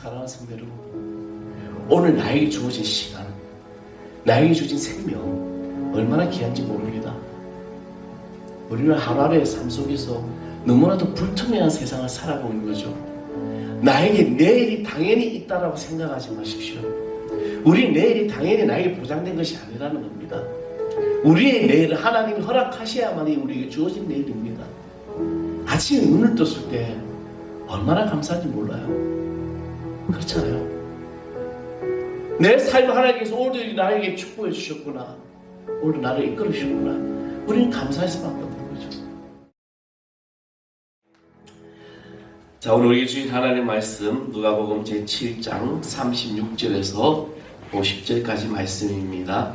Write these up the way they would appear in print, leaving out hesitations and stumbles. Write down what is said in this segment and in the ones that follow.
사랑하는 성도 여러분, 오늘 나에게 주어진 시간, 나에게 주어진 생명 얼마나 귀한지 모릅니다. 우리는 하루하루의 삶 속에서 너무나도 불투명한 세상을 살아가고 있는 거죠. 나에게 내일이 당연히 있다라고 생각하지 마십시오. 우리 내일이 당연히 나에게 보장된 것이 아니라는 겁니다. 우리의 내일은 하나님이 허락하셔야만이 우리에게 주어진 내일입니다. 아침에 눈을 떴을 때 얼마나 감사한지 몰라요. 그렇잖아요. 내 삶을 하나님께서 오늘 나에게 축복해 주셨구나, 오늘 나를 이끌어 주셨구나, 우리는 감사할 수밖에 없는 거죠. 자, 오늘 우리 주인 하나님 말씀 누가복음 제7장 36절에서 50절까지 말씀입니다.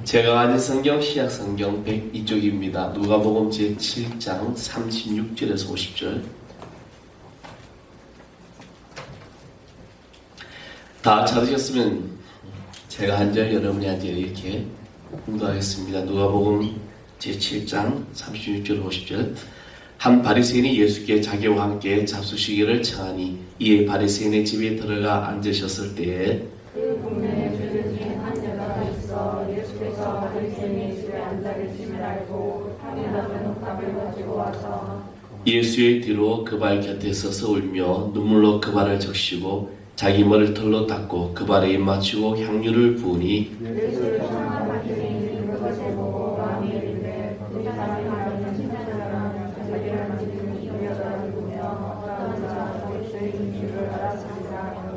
제가 가진 성경 시약 성경 102쪽입니다. 누가복음 제7장 36절에서 50절. 다 찾으셨으면 제가 한 절, 여러분이 한 절 이렇게 공부하겠습니다. 누가복음 제7장 36절 50절. 한 바리새인이 예수께 자기와 함께 잡수시기를 청하니 이에 바리새인의 집에 들어가 앉으셨을 때에 그 동네에 죄를 지은 한 여자가 있어 예수께서 바리새인의 집에 앉아 계심을 알고 탕에다가 녹답을 가지고 와서 예수의 뒤로 그 발 곁에 서서 울며 눈물로 그 발을 적시고 자기 머리를 털로 닦고 그 발에 입 맞추고 향유를 부으니 예수를 청한 바리새인이 그것을 보고 마음이 이르되 이 사람이 말하는 신자라면 자기를 만지는 이 여자를 보며 어떠한 자가 바리새인인 줄을 알았으리라.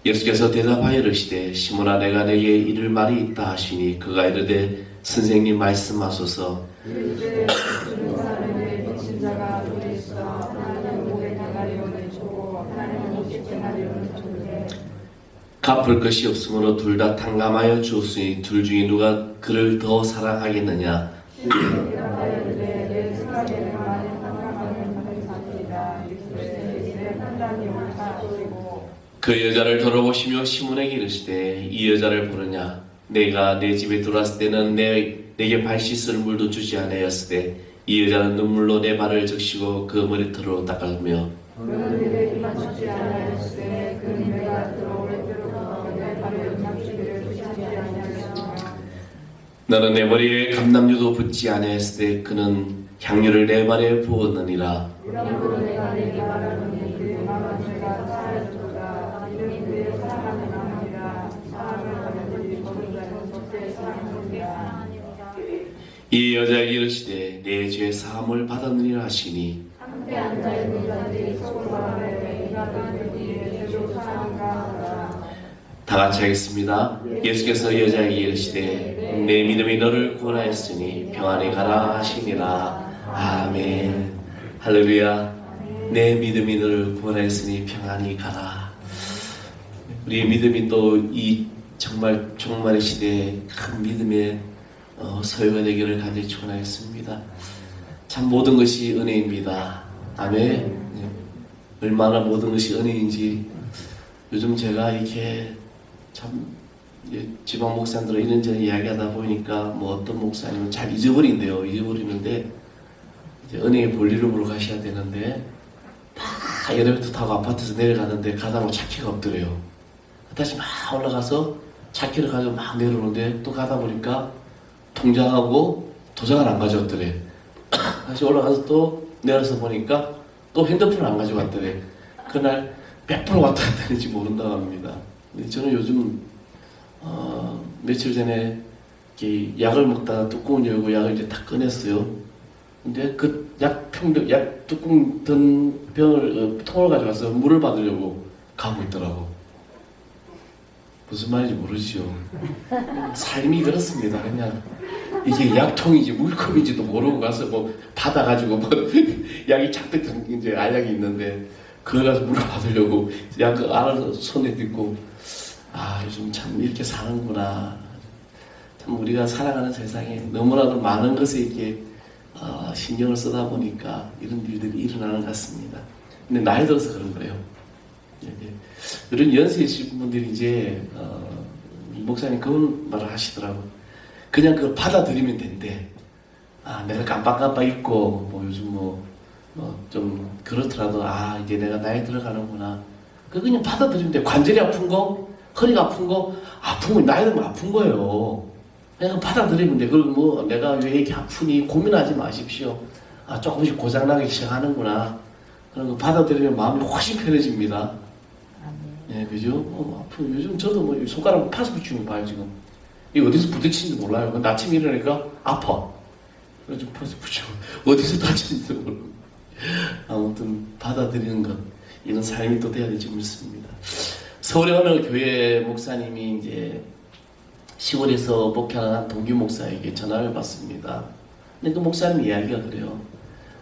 예수께서 대답하여 이르시되 시몬아, 내가 내게 이를 말이 있다 하시니 그가 이르되 선생님 말씀하소서. 이르되 그 사람에게 미친 자가 둘이 있어 하나는 목에 나가리로 내주고 하나는 오십째 나리로 내주되 갚을 것이 없으므로 둘 다 탕감하여 주었으니 둘 중에 누가 그를 더 사랑하겠느냐. 대답하여 이르되 내 생각에는 많이 탕감하는 받은 자들이다. 예수께서 이제 판단이 옳다 하시고 그 여자를 돌아보시며 시몬에게 이르시되 이 여자를 보느냐. 내가 내 집에 들어왔을 때는 내게 발 씻을 물도 주지 아니하였을 때 이 여자는 눈물로 내 발을 적시고 그 머리털로 닦았며 그는 내게 맞추지 아니하였을 때그 내가 들어올 때로부터 내 발을 잡수기를 주지 아니하였으며 너는 내 머리에 감람유도 붓지 아니하였을 때 그는 향유를 내 발에 부었느니라. 이러므로 내가 내게 말하노니 그 마음은 죄가 사하였도다. 이름이 그의 사랑하는 마음이라. 사랑을 하는 이 모든 자는 절대 사랑하느니라. 이 여자에게 이르시되 내 죄 사함을 받았느니라 하시니 함께 앉아있는 자들이 서로 말하되 이가 그들이 죄로 사랑한가 하더라. 다 같이 하겠습니다. 예수께서 여자에게 이르시되 내 믿음이 너를 구원하였으니 평안히 가라 하시니라. 아멘. 할렐루야. 내 믿음이 너를 구원하였으니 평안히 가라. 우리의 믿음이 또 이 정말 종말의 시대에 큰 믿음의 소유가 되기를 간절히 축원하겠습니다. 참 모든 것이 은혜입니다. 아멘. 네. 얼마나 모든 것이 은혜인지 요즘 제가 이렇게 참 지방 목사님들 이런저런 이야기하다 보니까 뭐 어떤 목사님은 잘 잊어버린대요. 잊어버리는데 이제 은혜의 볼일을 보러 가셔야 되는데 다 엘리베이터 타고 아파트에서 내려가는데 가다 보면 차키가 없더래요. 다시 막 올라가서 차키를 가지고 막 내려오는데 또 가다 보니까 통장하고 도장을 안 가져왔더래. 다시 올라가서 또 내려서 보니까 또 핸드폰을 안 가져갔더래. 그날 100% 왔다 갔다 했는지 모른다고 합니다. 근데 저는 요즘 며칠 전에 약을 먹다가 뚜껑을 열고 약을 이제 다 꺼냈어요. 근데 그 약 뚜껑 든 병을 통을 가져가서 물을 받으려고 가고 있더라고. 무슨 말인지 모르지요. 삶이 그렇습니다. 그냥 이게 약통인지 물컵인지도 모르고 가서 뭐 받아가지고 뭐 약이 잔뜩 이제 알약이 있는데 그걸 가서 물을 받으려고 약 알아서 손에 넣고 요즘 참 이렇게 사는구나. 참 우리가 살아가는 세상에 너무나도 많은 것에 이렇게 신경을 쓰다 보니까 이런 일들이 일어나는 것 같습니다. 근데 나이 들어서 그런 거예요. 이런 연세 있으신 분들이 이제 목사님 그런 말을 하시더라고. 그냥 그걸 받아들이면 된대. 내가 깜빡깜빡 잊고 뭐 요즘 뭐 좀 그렇더라도 이제 내가 나이 들어가는구나. 그냥 받아들이면 돼. 관절이 아픈 거, 허리가 아픈 거, 아픈 거, 나이 들면 아픈 거예요. 그냥 받아들이면 돼. 그리고 뭐 내가 왜 이렇게 아프니 고민하지 마십시오. 아, 조금씩 고장나기 시작하는구나. 그런 거 받아들이면 마음이 훨씬 편해집니다. 예, 그죠? 아프 요즘 저도 뭐 손가락 파스 붙이는 거 봐요, 지금. 이거 어디서 부딪힌지 몰라요. 아침에 일어나니까 아파. 그래서 파스 붙여. 어디서 다치는지 모르고. 아무튼 받아들이는 것. 이런 삶이 또 돼야 될지 믿습니다. 서울에 어느 교회 목사님이 이제 시골에서 목회하는 한 동기 목사에게 전화를 받습니다. 근데 그 목사님 이야기가 그래요.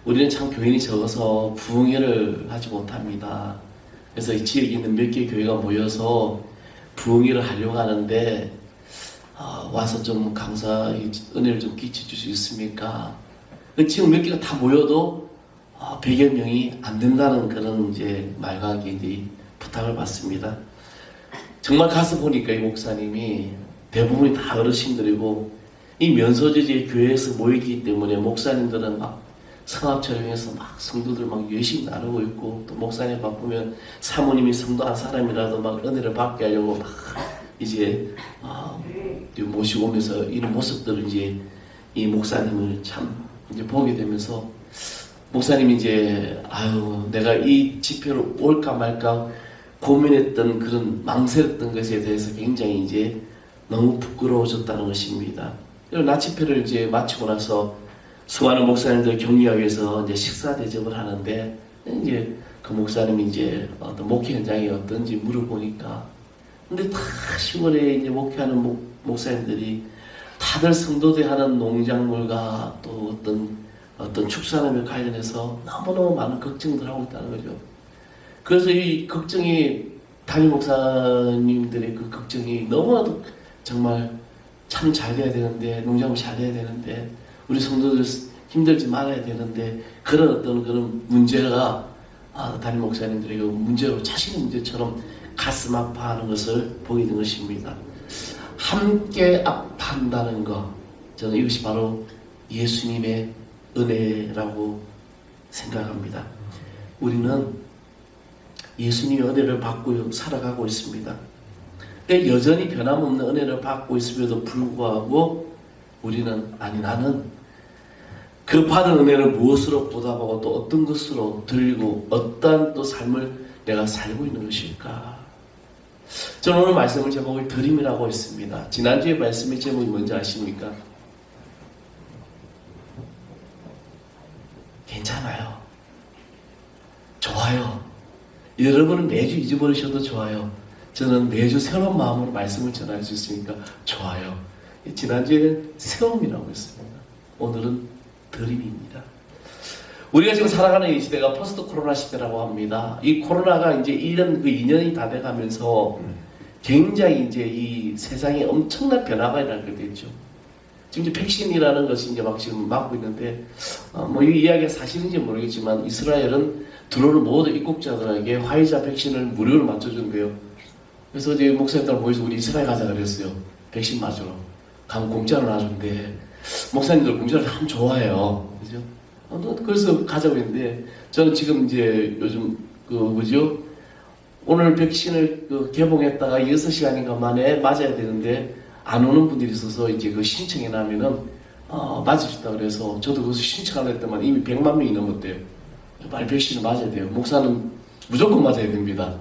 우리는 참 교인이 적어서 부흥회를 하지 못합니다. 그래서 이 지역에 있는 몇 개 교회가 모여서 부흥회를 하려고 하는데 와서 좀 강사 은혜를 좀 끼쳐줄 수 있습니까? 지금 몇 개가 다 모여도 100여 명이 안 된다는 그런 이제 말각이 이제 부탁을 받습니다. 정말 가서 보니까 이 목사님이 대부분이 다 어르신들이고 이 면소지지 교회에서 모이기 때문에 목사님들은 막 성합 촬영해서 막 성도들 막 열심히 나누고 있고 또 목사님 바쁘면 사모님이 성도 한 사람이라도 막 은혜를 받게 하려고 막 이제 모시고 오면서 이런 모습들을 이제 이 목사님을 참 이제 보게 되면서 목사님이 이제 내가 이 집회로 올까 말까 고민했던 그런 망설였던 것에 대해서 굉장히 이제 너무 부끄러워졌다는 것입니다. 그리고 나 집회를 이제 마치고 나서 수많은 목사님들 격려하기 위해서 이제 식사 대접을 하는데 이제 그 목사님이 이제 어떤 목회 현장이 어떤지 물어보니까 근데 다 시골에 이제 목회하는 목사님들이 다들 성도들 하는 농작물과 또 어떤 축산업에 관련해서 너무너무 많은 걱정들 하고 있다는 거죠. 그래서 이 걱정이 담임 목사님들의 그 걱정이 너무나도 정말 참 잘 돼야 되는데 농작물 잘 돼야 되는데 우리 성도들 힘들지 말아야 되는데 그런 문제가 담임 목사님들에게 문제로 자신의 문제처럼 가슴 아파하는 것을 보게 된 것입니다. 함께 아파한다는 것, 저는 이것이 바로 예수님의 은혜라고 생각합니다. 우리는 예수님의 은혜를 받고 살아가고 있습니다. 근데 여전히 변함없는 은혜를 받고 있음에도 불구하고 우리는 나는 그 받은 은혜를 무엇으로 보답하고 또 어떤 것으로 들고 어떠한 또 삶을 내가 살고 있는 것일까? 저는 오늘 말씀을 제목을 드림이라고 했습니다. 지난주에 말씀의 제목이 뭔지 아십니까? 괜찮아요. 좋아요. 여러분은 매주 잊어버리셔도 좋아요. 저는 매주 새로운 마음으로 말씀을 전할 수 있으니까 좋아요. 지난주에는 세움이라고 했습니다. 오늘은 드림입니다. 우리가 지금 살아가는 이 시대가 포스트 코로나 시대라고 합니다. 이 코로나가 이제 1년, 2년이 다 돼가면서 굉장히 이제 이 세상에 엄청난 변화가 일어나게 됐죠. 지금 이제 백신이라는 것이 이제 막 지금 막고 있는데, 이 이야기가 사실인지 모르겠지만, 이스라엘은 들어오는 모든 입국자들에게 화이자 백신을 무료로 맞춰준대요. 그래서 이제 목사님들 모여서 우리 이스라엘 가자 그랬어요. 백신 맞으러. 가면 공짜로 놔준대. 목사님들 공짜를 참 좋아해요. 그죠? 그래서 가자고 했는데, 저는 지금 이제 요즘, 오늘 백신을 개봉했다가 6시간인가 만에 맞아야 되는데, 안 오는 분들이 있어서 이제 그 신청해 놔면은, 맞을 수 있다고 그래서, 저도 그것을 신청하려 했더만 이미 100만 명이 넘었대요. 빨리 백신을 맞아야 돼요. 목사는 무조건 맞아야 됩니다.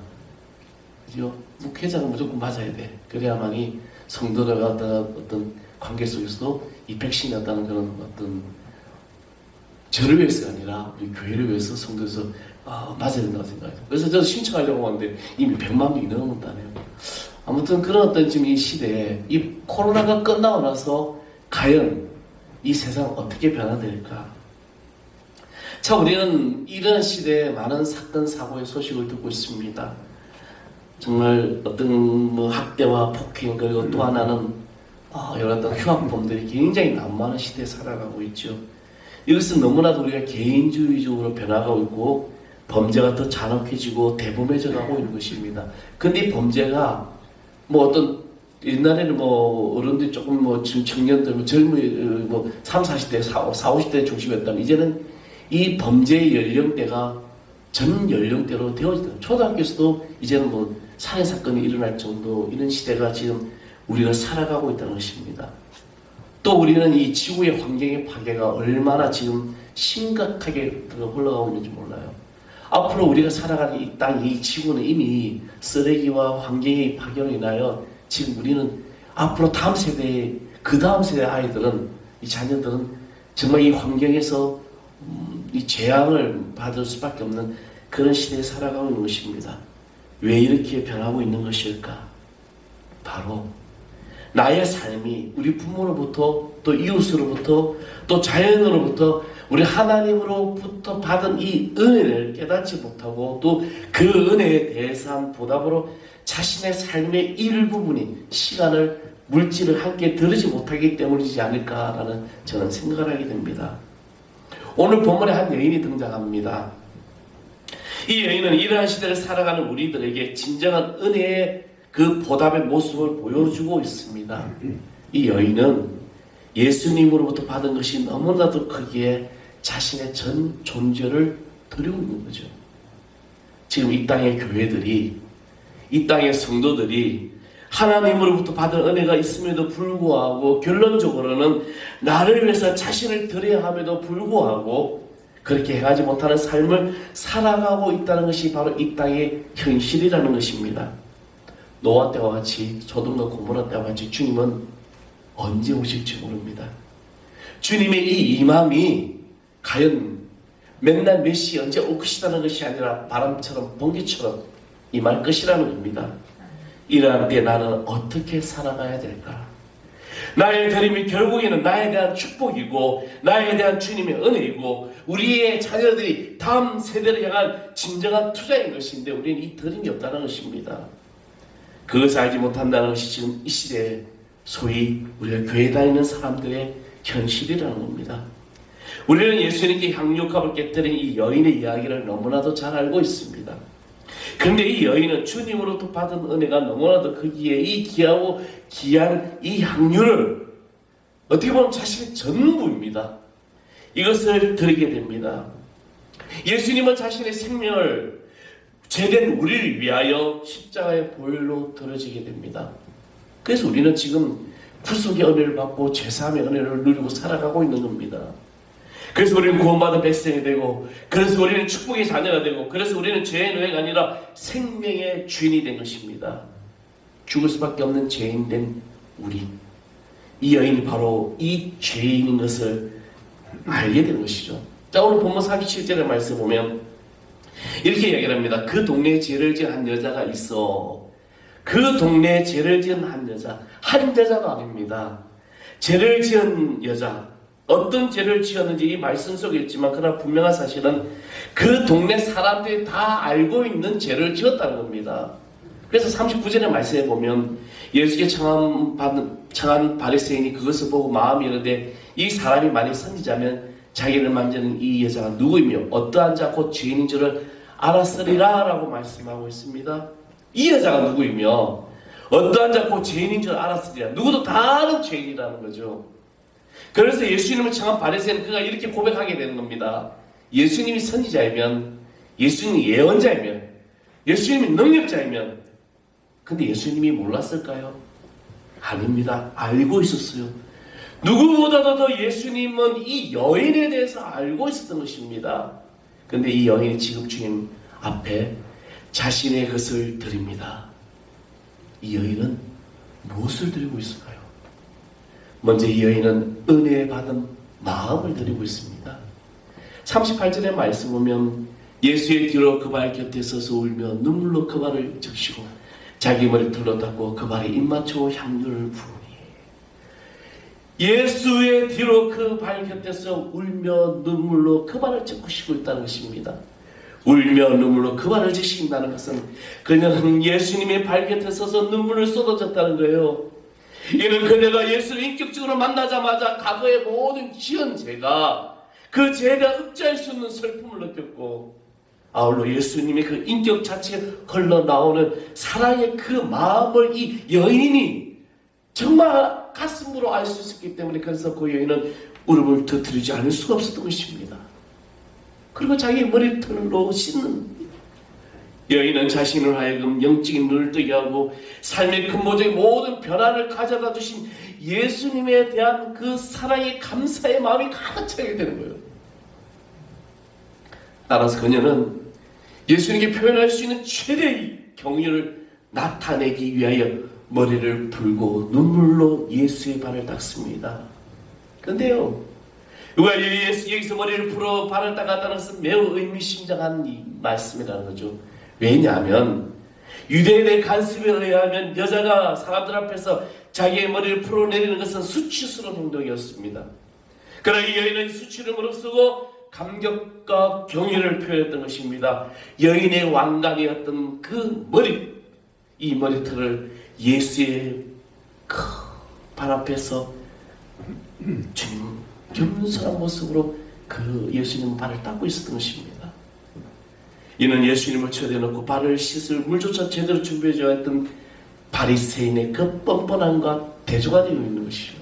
그죠? 목회자는 무조건 맞아야 돼. 그래야만이 성도들과 어떤 관계 속에서도 이 백신이 어떤 그런 어떤 저를 위해서가 아니라 우리 교회를 위해서 성도에서 맞아야 된다고 생각해요. 그래서 저도 신청하려고 하는데 이미 100만 명이 넘었다네요. 아무튼 그런 어떤 지금 이 시대에 이 코로나가 끝나고 나서 과연 이 세상 어떻게 변화될까? 참 우리는 이런 시대에 많은 사건 사고의 소식을 듣고 있습니다. 정말 어떤 학대와 폭행 그리고 또 하나는 여러 어떤 흉악범들이 굉장히 난무하는 시대에 살아가고 있죠. 이것은 너무나도 우리가 개인주의적으로 변화가고 있고 범죄가 더 잔혹해지고 대범해져 가고 있는 것입니다. 근데 이 범죄가 어떤 옛날에는 어른들이 조금 지금 청년들 젊은 30, 40대, 40, 50대 중심이었다면 이제는 이 범죄의 연령대가 전 연령대로 되어지다. 초등학교에서도 이제는 뭐 살해 사건이 일어날 정도 이런 시대가 지금 우리가 살아가고 있다는 것입니다. 또 우리는 이 지구의 환경의 파괴가 얼마나 지금 심각하게 흘러가고 있는지 몰라요. 앞으로 우리가 살아가는 이 땅, 이 지구는 이미 쓰레기와 환경의 파괴로 인하여 지금 우리는 앞으로 다음 세대, 그 다음 세대 아이들은, 이 자녀들은 정말 이 환경에서 이 재앙을 받을 수밖에 없는 그런 시대에 살아가고 있는 것입니다. 왜 이렇게 변하고 있는 것일까? 바로 나의 삶이 우리 부모로부터 또 이웃으로부터 또 자연으로부터 우리 하나님으로부터 받은 이 은혜를 깨닫지 못하고 또 그 은혜에 대해서 보답으로 자신의 삶의 일부분이 시간을 물질을 함께 들으지 못하기 때문이지 않을까라는 저는 생각을 하게 됩니다. 오늘 본문에 한 여인이 등장합니다. 이 여인은 이러한 시대를 살아가는 우리들에게 진정한 은혜의 그 보답의 모습을 보여주고 있습니다. 이 여인은 예수님으로부터 받은 것이 너무나도 크기에 자신의 전 존재를 드리고 있는 거죠. 지금 이 땅의 교회들이, 이 땅의 성도들이 하나님으로부터 받은 은혜가 있음에도 불구하고 결론적으로는 나를 위해서 자신을 드려야 함에도 불구하고 그렇게 해가지 못하는 삶을 살아가고 있다는 것이 바로 이 땅의 현실이라는 것입니다. 노아 때와 같이, 소돔과 고모라 때와 같이 주님은 언제 오실지 모릅니다. 주님의 이 임함이 과연 맨날 몇 시 언제 올 것이라는 것이 아니라 바람처럼 번개처럼 임할 것이라는 겁니다. 이러한 때 나는 어떻게 살아가야 될까? 나의 드림이 결국에는 나에 대한 축복이고 나에 대한 주님의 은혜이고 우리의 자녀들이 다음 세대를 향한 진정한 투자인 것인데 우리는 이 드림이 없다는 것입니다. 그것을 알지 못한다는 것이 지금 이 시대에 소위 우리가 교회 다니는 사람들의 현실이라는 겁니다. 우리는 예수님께 향유값을 깨뜨린 이 여인의 이야기를 너무나도 잘 알고 있습니다. 그런데 이 여인은 주님으로부터 받은 은혜가 너무나도 크기에 이 귀하고 귀한 이 향유를 어떻게 보면 자신의 전부입니다. 이것을 드리게 됩니다. 예수님은 자신의 생명을 죄된 우리를 위하여 십자가의 보혈로 들어지게 됩니다. 그래서 우리는 지금 구속의 은혜를 받고 죄사함의 은혜를 누리고 살아가고 있는 겁니다. 그래서 우리는 구원받은 백성이 되고, 그래서 우리는 축복의 자녀가 되고, 그래서 우리는 죄의 노예가 아니라 생명의 주인이 된 것입니다. 죽을 수밖에 없는 죄인 된 우리, 이 여인이 바로 이 죄인인 것을 알게 된 것이죠. 자, 오늘 본문 37절의 말씀 보면 이렇게 이야기를 합니다. 그 동네에 죄를 지은 한 여자가 있어. 그 동네에 죄를 지은 한 여자가 아닙니다. 죄를 지은 여자, 어떤 죄를 지었는지 이 말씀 속에 있지만 그러나 분명한 사실은 그 동네 사람들이 다 알고 있는 죄를 지었다는 겁니다. 그래서 39절의 말씀에 보면 예수께 청한 바리새인이 그것을 보고 마음이 이르되 이 사람이 만일 선지자면 자기를 만지는 이 여자가 누구이며 어떠한 자 곧 죄인인 줄을 알았으리라 라고 말씀하고 있습니다. 이 여자가 누구이며 어떠한 자 곧 죄인인 줄 알았으리라. 누구도 다 아는 죄인이라는 거죠. 그래서 예수님을 청한 바리새인은 그가 이렇게 고백하게 되는 겁니다. 예수님이 선지자이면, 예수님이 예언자이면, 예수님이 능력자이면, 근데 예수님이 몰랐을까요? 아닙니다. 알고 있었어요. 누구보다도 더 예수님은 이 여인에 대해서 알고 있었던 것입니다. 근데 이 여인이 지금 주님 앞에 자신의 것을 드립니다. 이 여인은 무엇을 드리고 있을까요? 먼저 이 여인은 은혜 받은 마음을 드리고 있습니다. 38절의 말씀 보면 예수의 뒤로 그 발 곁에 서서 울며 눈물로 그 발을 적시고 자기 머리 털로 닦고 그 발에 입맞추고 향유를 부으니 예수의 뒤로 그 발 곁에서 울며 눈물로 그 발을 적시고 있다는 것입니다. 울며 눈물로 그 발을 적신다는 것은 그녀는 예수님의 발 곁에 서서 눈물을 쏟아졌다는 거예요. 이는 그녀가 예수를 인격적으로 만나자마자 과거의 모든 지은 죄가 그 죄가 ức制할 수 없는 슬픔을 느꼈고 아울러 예수님의 그 인격 자체에 흘러나오는 사랑의 그 마음을 이 여인이 정말 가슴으로 알 수 있었기 때문에 그래서 그 여인은 울음을 터뜨리지 않을 수가 없었던 것입니다. 그리고 자기 머리털로 씻는. 여인은 자신을 하여금 영적인 눈을 뜨게 하고 삶의 근본적인 모든 변화를 가져다 주신 예수님에 대한 그 사랑의 감사의 마음이 가득 차게 되는 거예요. 따라서 그녀는 예수님께 표현할 수 있는 최대의 경륜을 나타내기 위하여 머리를 풀고 눈물로 예수의 발을 닦습니다. 그런데요, 여기서 머리를 풀어 발을 닦았다는 것은 매우 의미심장한 이 말씀이라는 거죠. 왜냐하면 유대인의 관습에 의하면 여자가 사람들 앞에서 자기의 머리를 풀어내리는 것은 수치스러운 행동이었습니다. 그러나 이 여인은 수치를 무릅쓰고 감격과 경외를 표현했던 것입니다. 여인의 왕관이었던 그 머리, 이 머리털을 예수의 그 발 앞에서 주님 겸손한 모습으로 그 예수님 발을 닦고 있었던 것입니다. 이는 예수님을 쳐대놓고 발을 씻을 물조차 제대로 준비해져 했던 바리새인의 그 뻔뻔함과 대조가 되어 있는 것이죠.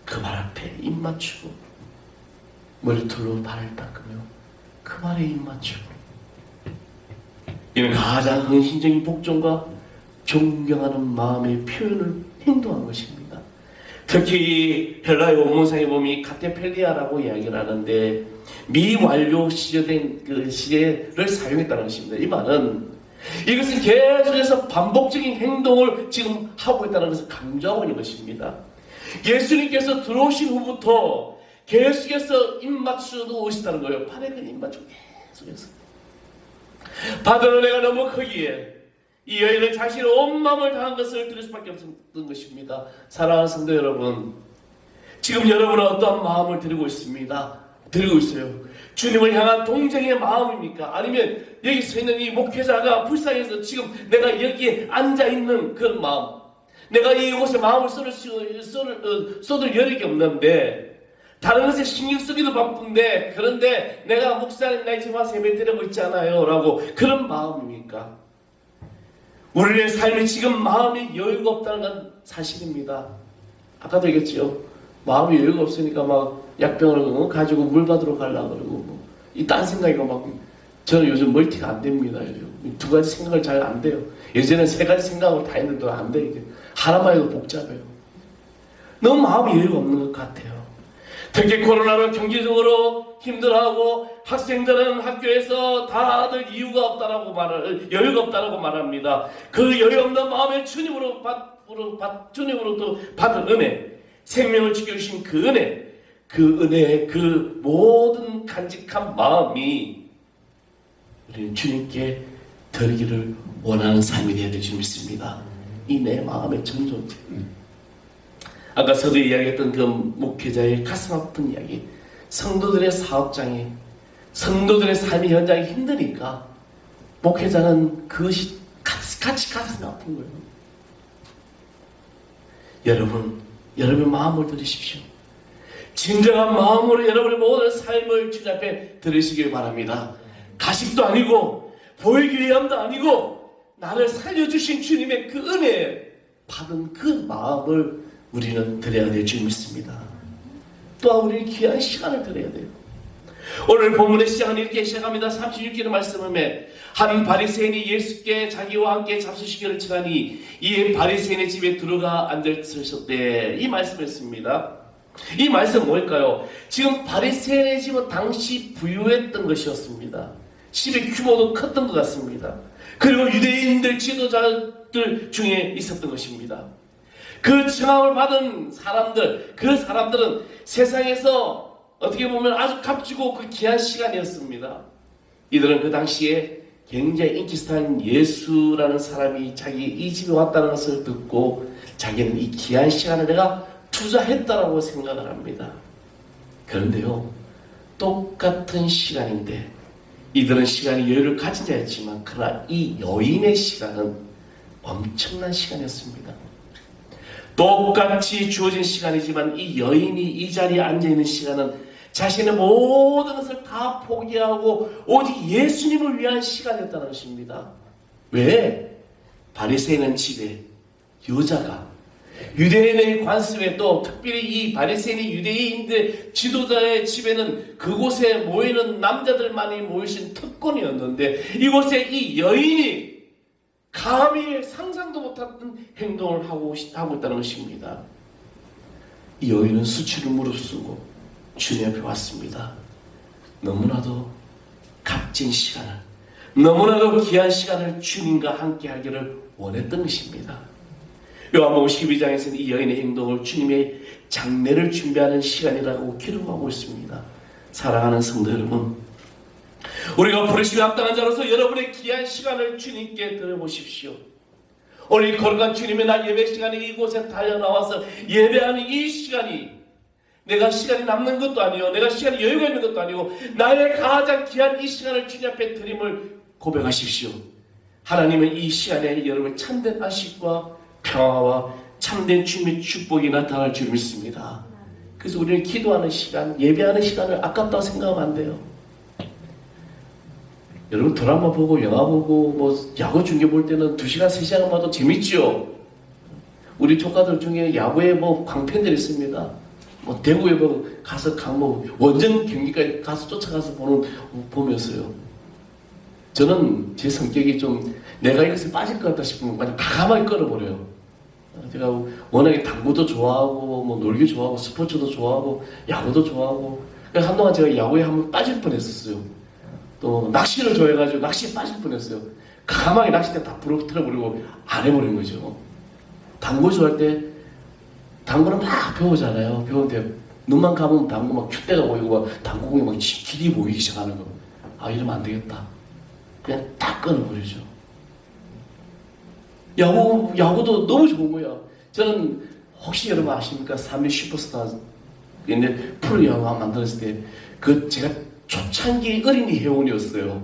그 발 앞에 입 맞추고 머리털로 발을 닦으며 그 발에 입 맞추고, 이는 가장 헌신적인 복종과 존경하는 마음의 표현을 행동한 것입니다. 특히 헬라의 원문상에 보면 카테펠리아라고 이야기를 하는데 미완료 시제된 그 시제를 사용했다는 것입니다. 이 말은 이것은 계속해서 반복적인 행동을 지금 하고 있다는 것을 강조하고 있는 것입니다. 예수님께서 들어오신 후부터 계속해서 입 맞추고 오시다는 거예요. 발에 그 입 맞추고 계속해서. 받은 은혜가 너무 크기에 이 여인은 자신의 온 마음을 다한 것을 들을 수밖에 없었던 것입니다. 사랑하는 성도 여러분, 지금 여러분은 어떠한 마음을 드리고 있습니다? 드리고 있어요. 주님을 향한 동정의 마음입니까? 아니면 여기 서 있는 이 목회자가 불쌍해서 지금 내가 여기에 앉아있는 그런 마음, 내가 이곳에 마음을 쏟을 여력이 없는데 다른 것에 신경 쓰기도 바쁜데, 그런데 내가 목사님 나 지금 와서 예배 드리고 있잖아요 라고 그런 마음입니까? 우리의 삶이 지금 마음이 여유가 없다는 건 사실입니다. 아까도 얘기했죠. 마음이 여유가 없으니까 막 약병을 가지고 물 받으러 가려고 그러고 이 딴 생각이고 막. 저는 요즘 멀티가 안 됩니다. 요즘 두 가지 생각을 잘 안 돼요. 예전에 세 가지 생각을 다 했는데 안 돼. 이게 하나만 해도 복잡해요. 너무 마음이 여유가 없는 것 같아요. 특히 코로나로 경제적으로 힘들어하고 학생들은 학교에서 다들 이유가 없다라고 여유가 없다라고 말합니다. 그 여유 없는 마음에 주님으로부터 받은 은혜, 생명을 지켜주신 그 은혜의 그 모든 간직한 마음이 우리는 주님께 드리기를 원하는 삶이 되어야 될 줄 믿습니다. 이 내 마음의 정존. 아까 서두에 이야기했던 그 목회자의 가슴 아픈 이야기, 성도들의 사업장에, 성도들의 삶의 현장이 힘드니까 목회자는 그것이 같이 가슴이 아픈 거예요. 여러분 마음을 들으십시오. 진정한 마음으로 여러분의 모든 삶을 주님 앞에 들으시길 바랍니다. 가식도 아니고 보이기 위함도 아니고 나를 살려주신 주님의 그 은혜 받은 그 마음을 우리는 드려야 될 줄 믿습니다. 또한 우리는 귀한 시간을 드려야 돼요. 오늘 본문의 시작은 이렇게 시작합니다. 36절의 말씀에 한 바리새인이 예수께 자기와 함께 잡수시기를 청하니 이에 바리새인의 집에 들어가 앉았을 이 말씀이었습니다. 이 말씀은 뭘까요? 지금 바리새인의 집은 당시 부유했던 것이었습니다. 집의 규모도 컸던 것 같습니다. 그리고 유대인들 지도자들 중에 있었던 것입니다. 그 청함을 받은 사람들, 그 사람들은 세상에서 어떻게 보면 아주 값지고 그 귀한 시간이었습니다. 이들은 그 당시에 굉장히 인기스타인 예수라는 사람이 자기 이 집에 왔다는 것을 듣고 자기는 이 귀한 시간을 내가 투자했다라고 생각을 합니다. 그런데요, 똑같은 시간인데 이들은 시간이 여유를 가진 자였지만 그러나 이 여인의 시간은 엄청난 시간이었습니다. 똑같이 주어진 시간이지만 이 여인이 이 자리에 앉아있는 시간은 자신의 모든 것을 다 포기하고 오직 예수님을 위한 시간이었다는 것입니다. 왜? 바리새인은 집에 여자가 유대인의 관습에 또 특별히 이 바리새인이 유대인들 지도자의 집에는 그곳에 모이는 남자들만이 모이신 특권이었는데 이곳에 이 여인이 감히 상상도 못했던 행동을 하고 있다는 것입니다. 이 여인은 수치를 무릅쓰고 주님 앞에 왔습니다. 너무나도 값진 시간을, 너무나도 귀한 시간을 주님과 함께 하기를 원했던 것입니다. 요한복음 12장에서는 이 여인의 행동을 주님의 장례를 준비하는 시간이라고 기록하고 있습니다. 사랑하는 성도 여러분, 우리가 부르심에 합당한 자로서 여러분의 귀한 시간을 주님께 드려보십시오. 오늘 이 거룩한 주님의 날 예배 시간에 이곳에 달려나와서 예배하는 이 시간이 내가 시간이 남는 것도 아니요, 내가 시간이 여유가 있는 것도 아니고 나의 가장 귀한 이 시간을 주님 앞에 드림을 고백하십시오. 하나님은 이 시간에 여러분의 참된 안식과 평화와 참된 주님의 축복이 나타날 줄 믿습니다. 그래서 우리는 기도하는 시간, 예배하는 시간을 아깝다고 생각하면 안 돼요. 여러분 드라마 보고 영화 보고 뭐 야구 중계 볼 때는 2시간 3시간 봐도 재밌죠. 우리 조카들 중에 야구에 뭐 광팬들이 있습니다. 뭐 대구에 뭐 가서 원정 경기까지 가서 쫓아가서 보면서요. 저는 제 성격이 좀 내가 이것에 빠질 것 같다 싶으면 그냥 과감하게 끊어버려요. 제가 워낙에 당구도 좋아하고 뭐 놀기 좋아하고 스포츠도 좋아하고 야구도 좋아하고 그래서 한동안 제가 야구에 한번 빠질 뻔했었어요. 또 낚시를 좋아해가지고 낚시에 빠질 뻔했어요. 가만히 낚싯대 다 부러뜨려버리고 안 해버린 거죠. 당구 좋아할 때 당구는 막 배우잖아요. 배우는데 눈만 감으면 당구 막 큐대가 보이고 막 당구공이 막 길이 보이기 시작하는 거. 아 이러면 안 되겠다. 그냥 딱 끊어버리죠. 야구도 너무 좋은 거야. 저는 혹시 여러분 아십니까? 3일 슈퍼스타 옛날 프로야구 만들었을 때 그 제가 초창기 어린이 회원이었어요.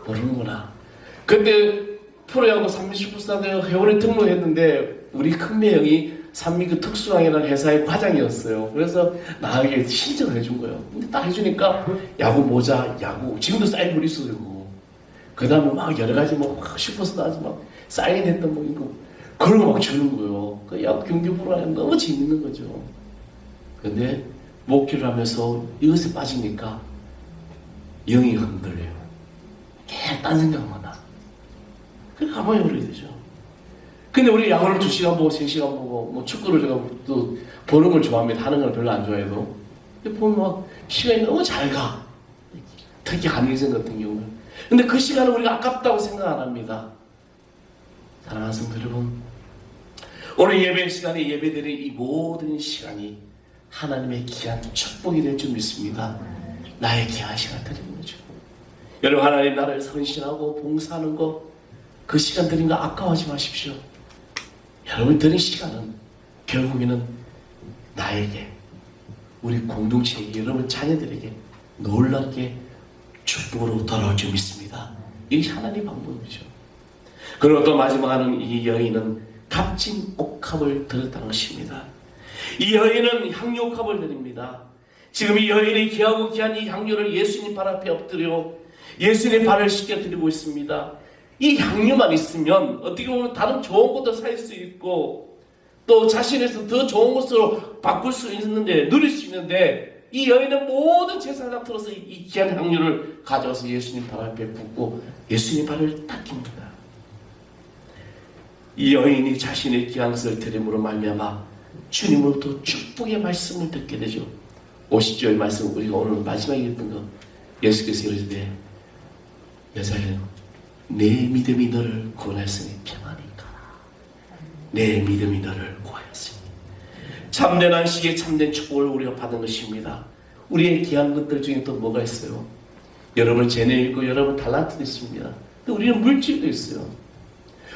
모르는구나. 그때 프로야구 3일 슈퍼스타 회원에 등록했는데 우리 큰매 형이 산미 그 특수항이라는 회사의 과장이었어요. 그래서 나에게 신청을 해준 거예요. 근데 딱 해주니까 야구 모자, 야구 지금도 사인볼 있어요. 그 다음에 막 여러 가지 뭐 슈퍼스타즈 막 사인했던 뭐 이거 그런 거 막 주는 거예요. 그 야구 경기 보러 가면 너무 재밌는 거죠. 근데 목표를 하면서 이것에 빠지니까 영이 흔들려요. 계속 딴 생각만 나. 그래 가만히 버려야 되죠. 근데 우리 야구를 2시간 보고 3시간 보고 뭐 축구를 제가 또 보는 걸 좋아합니다. 하는 걸 별로 안 좋아해도. 근데 보면 막 시간이 너무 잘 가. 특히 한일전 같은 경우는. 근데 그 시간을 우리가 아깝다고 생각 안 합니다. 사랑하는 성도 여러분, 오늘 예배 시간에 예배드린 이 모든 시간이 하나님의 귀한 축복이 될 줄 믿습니다. 나의 귀한 시간 드리는 거죠. 여러분 하나님 나라를 헌신하고 봉사하는 거 그 시간 드린 거 아까워하지 마십시오. 여러분 드린 시간은 결국에는 나에게 우리 공동체에게 여러분 자녀들에게 놀랍게 축복으로 돌아올 줄 믿습니다. 이게 하나님의 방법이죠. 그리고 또 마지막 하는 이 여인은 값진 옥합을 드렸다는 것입니다. 이 여인은 향유 옥합을 드립니다. 지금 이 여인이 귀하고 귀한 이 향유를 예수님 발 앞에 엎드려 예수님 발을 씻겨드리고 있습니다. 이 향유만 있으면 어떻게 보면 다른 좋은 것도 살 수 있고 또 자신에서 더 좋은 것으로 바꿀 수 있는데 누릴 수 있는데 이 여인은 모든 재산을 다 틀어서 이 귀한 향유를 가져와서 예수님 발 앞에 붓고 예수님 발을 닦입니다. 이 여인이 자신의 귀한 것을 드림으로 말미암아 주님으로부터 축복의 말씀을 듣게 되죠. 50절 말씀 우리가 오늘 마지막에 읽던 거 예수께서 이르시되 여자여 내 믿음이 너를 구원하였으니 평안히 가라. 내 믿음이 너를 구하였으니 참된 안식에 참된 축복을 우리가 받은 것입니다. 우리의 귀한 것들 중에 또 뭐가 있어요? 여러분 재능 있고 여러분 달란트도 있습니다. 또 우리는 물질도 있어요.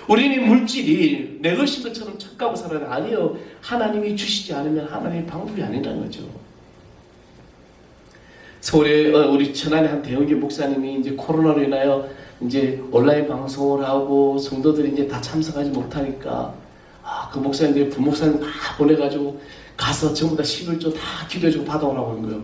우리는 물질이 내 것인 것처럼 착각하고 살아야 아니요. 하나님이 주시지 않으면 하나님의 방법이 아니라는 거죠. 서울에 우리 천안의 한 대형교 목사님이 이제 코로나로 인하여 이제 온라인 방송을 하고 성도들이 이제 다 참석하지 못하니까 그 목사님들 부목사님 다 보내가지고 가서 전부 다 11조 다 기도해주고 받아오라고 하는 거예요.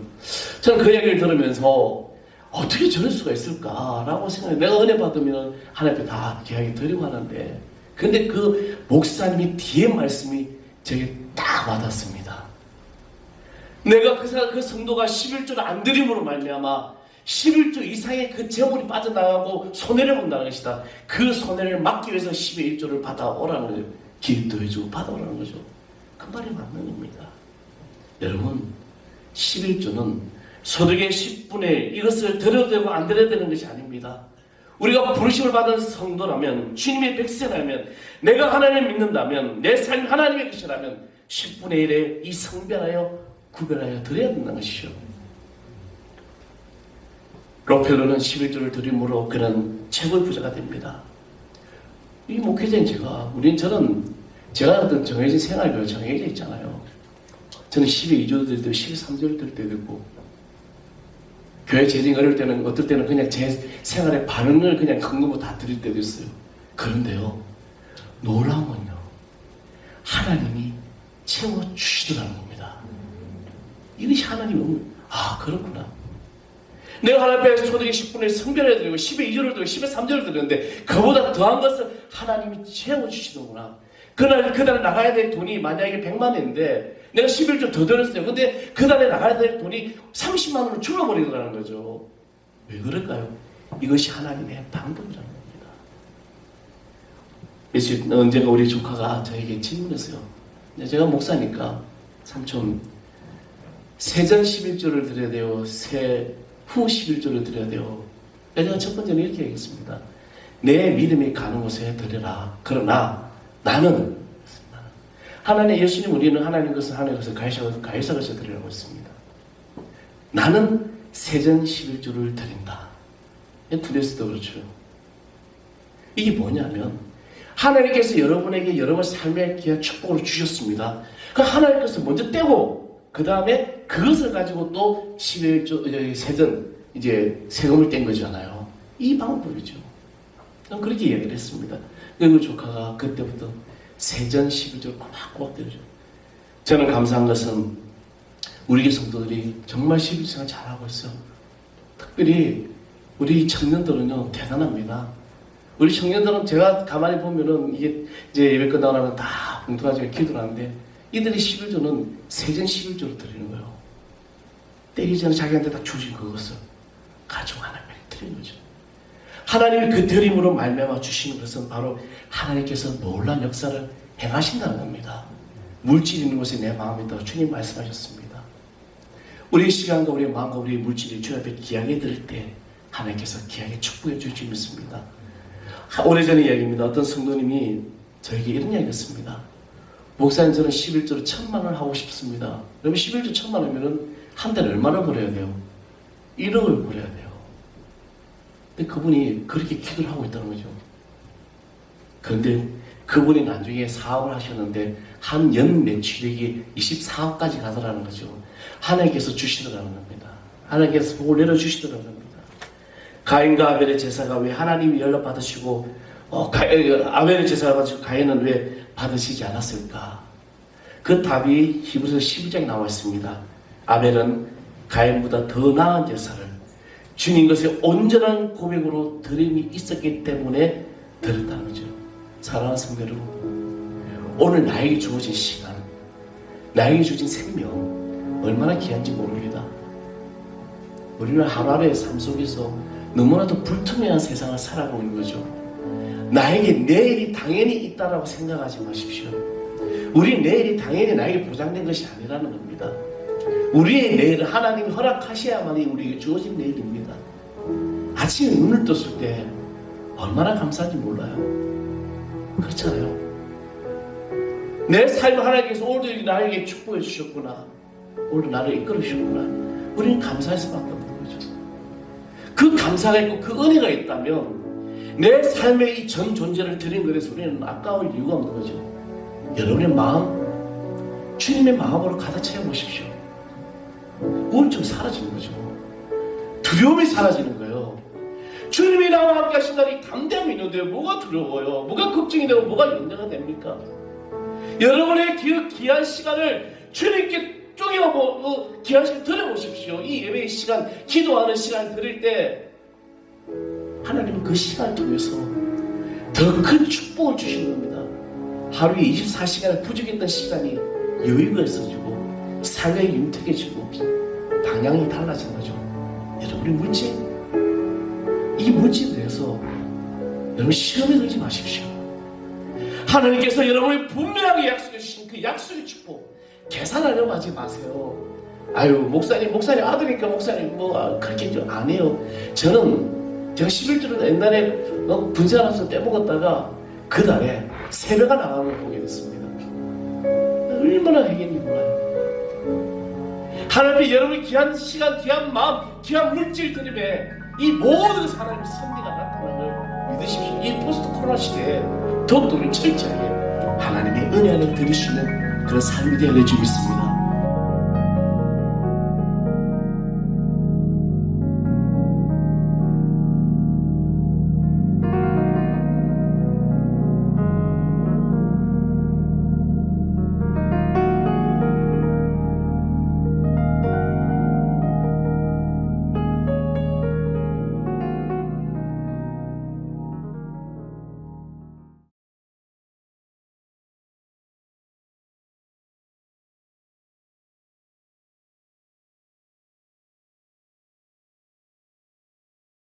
저는 그 이야기를 들으면서 어떻게 저럴 수가 있을까라고 생각해요. 내가 은혜 받으면 하나님 앞에 다 귀하게 드리고 하는데 근데 그 목사님이 뒤에 말씀이 저에게 딱 와닿습니다. 내가 그 성도가 11조를 안 드림으로 말미암아 11조 이상의 그 재물이 빠져나가고 손해를 본다는 것이다. 그 손해를 막기 위해서 10의 1조를 받아오라는 거죠. 기립도 해주고 받아오라는 거죠. 그 말이 맞는 겁니다. 여러분, 11조는 소득의 10분의 1 이것을 드려도 되고 안 드려야 되는 것이 아닙니다. 우리가 부르심을 받은 성도라면, 주님의 백성이라면, 내가 하나님을 믿는다면, 내 삶이 하나님의 것이라면 10분의 1에 이 성별하여 구별하여 드려야 된다는 것이죠. 록펠러는 11조를 드림으로 그는 최고의 부자가 됩니다. 이 목회자인 제가 어떤 정해진 생활별로 정해져 있잖아요. 저는 10에 2조 드릴 때도 10에 3조를 드릴 때도 있고, 교회 재정이 어려울 때는 어떨 때는 그냥 제 생활의 반응을 그냥 근거로 다 드릴 때도 있어요. 그런데요, 놀라운 건요, 하나님이 채워주시더라는 겁니다. 이것이 하나님이 그렇구나. 내가 하나님 앞에 소득의 10분의 1 성별해 드리고 10의 2조를 드리고 10의 3조를 드리는데 그보다 더한 것을 하나님이 채워주시더구나. 그날 나가야 될 돈이 만약에 100만 원인데 내가 11조 더 드렸어요. 근데 그날에 나가야 될 돈이 30만 원으로 줄어버리더라는 거죠. 왜 그럴까요? 이것이 하나님의 방법이라는 겁니다. 언젠가 우리 조카가 저에게 질문했어요. 제가 목사니까 삼촌, 세전 11조를 드려야 돼요? 후 11조를 드려야 돼요? 제가 첫 번째는 이렇게 얘기했습니다. 내 믿음이 가는 곳에 드려라. 그러나 나는 하나님, 예수님, 우리는 하나님 것을 하나님 것을 가해사 것을 드리라고 했습니다. 나는 세전 11조를 드린다. 두레스도 그렇죠. 이게 뭐냐면 하나님께서 여러분에게 여러분 삶의 귀한 축복을 주셨습니다. 그 하나님 것을 먼저 떼고 그 다음에 그것을 가지고 또 11조 세전 세금을 뗀 거잖아요. 이 방법이죠. 그렇게 이야기를 했습니다. 그 조카가 그때부터 세전 11조를 꼬박꼬박 드려줘. 저는 감사한 것은 우리 교회 성도들이 정말 11조를 잘하고 있어요. 특별히 우리 청년들은요 대단합니다. 우리 청년들은 제가 가만히 보면은 이게 이제 예배 끝나고 나면 다 봉투가지고 기도를 하는데 이들이 11조는 세전 11조를 드리는 거예요. 때리기 전에 자기한테 딱 주신 그것을 가지고 하나님께 드리는 거죠. 하나님이 그 드림으로 말미암아 주시는 것은 바로 하나님께서 놀라운 역사를 행하신다는 겁니다. 물질이 있는 곳에 내 마음이 있다고 주님 말씀하셨습니다. 우리의 시간과 우리의 마음과 우리의 물질이 주 앞에 귀하게 드릴 때 하나님께서 귀하게 축복해 주실 줄 믿습니다. 오래전의 이야기입니다. 어떤 성도님이 저에게 이런 이야기를 했습니다. 목사님, 저는 11조로 1,000만 원을 하고 싶습니다. 그러면 11조 1,000만 원이면 한 달에 얼마나 벌어야 돼요? 1억을 벌어야 돼요. 근데 그분이 그렇게 기도를 하고 있다는 거죠. 그런데 그분이 나중에 사업을 하셨는데 한 연 매출액이 24억까지 가더라는 거죠. 하나님께서 주시더라는 겁니다. 하나님께서 복을 내려주시더라는 겁니다. 가인과 아벨의 제사가 왜 하나님이 연락받으시고 아벨의 제사를 받으시고 가인은 왜 받으시지 않았을까? 그 답이 히브리서 12장에 나와 있습니다. 아벨은 가인보다 더 나은 제사를 주님 것의 온전한 고백으로 드림이 있었기 때문에 드렸다는 거죠. 사랑하는 성도 여러분, 오늘 나에게 주어진 시간, 나에게 주어진 생명 얼마나 귀한지 모릅니다. 우리는 하루하루의 삶 속에서 너무나도 불투명한 세상을 살아가고 있는 거죠. 나에게 내일이 당연히 있다라고 생각하지 마십시오. 우리 내일이 당연히 나에게 보장된 것이 아니라는 겁니다. 우리의 내일은 하나님이 허락하셔야만이 우리에게 주어진 내일입니다. 아침에 눈을 떴을 때 얼마나 감사한지 몰라요. 그렇잖아요. 내 삶을 하나님께서 오늘도 나에게 축복해 주셨구나, 오늘 나를 이끌어 주셨구나, 우리는 감사할 수밖에 없는 거죠. 그 감사가 있고 그 은혜가 있다면 내 삶의 이 전 존재를 드린 것에서 우리는 아까울 이유가 없는 거죠. 여러분의 마음, 주님의 마음으로 가득 채워보십시오. 우울증이 사라지는 거죠. 두려움이 사라지는 거예요. 주님이 나와 함께 하신다니 담대함이 있는데 뭐가 두려워요? 뭐가 걱정이 되고 뭐가 염려가 됩니까? 여러분의 귀한 시간을 주님께 쪼개고 귀한 시간 드려보십시오. 이 예배의 시간, 기도하는 시간 드릴 때 하나님은 그 시간을 통해서 더 큰 축복을 주시는 겁니다. 하루에 24시간을 부족했던 시간이 여유가 있어지고 삶의 윤택해지고 방향이 달라진 거죠. 여러분의 물질, 이 물질에 대해서 여러분 시험에 들지 마십시오. 하나님께서 여러분이 분명하게 약속해 주신 그 약속의 축복 계산하려고 하지 마세요. 아유 목사님 아들이니까 목사님 뭐 그렇게 좀 안 해요. 저는 제가 11주를 옛날에 분쇄하면서 떼먹었다가 그 달에 새벽가 나가는 걸 보게 됐습니다. 얼마나 행복이 몰라요. 하나님이 여러분의 귀한 시간, 귀한 마음, 귀한 물질 드림에 이 모든 사람의 섭리가 나타나는 걸 믿으십시오. 이 포스트 코로나 시대에 더욱더 철저하게 하나님의 은혜 안에 들을 수 있는 그런 삶이 되어야 될 줄 믿습니다.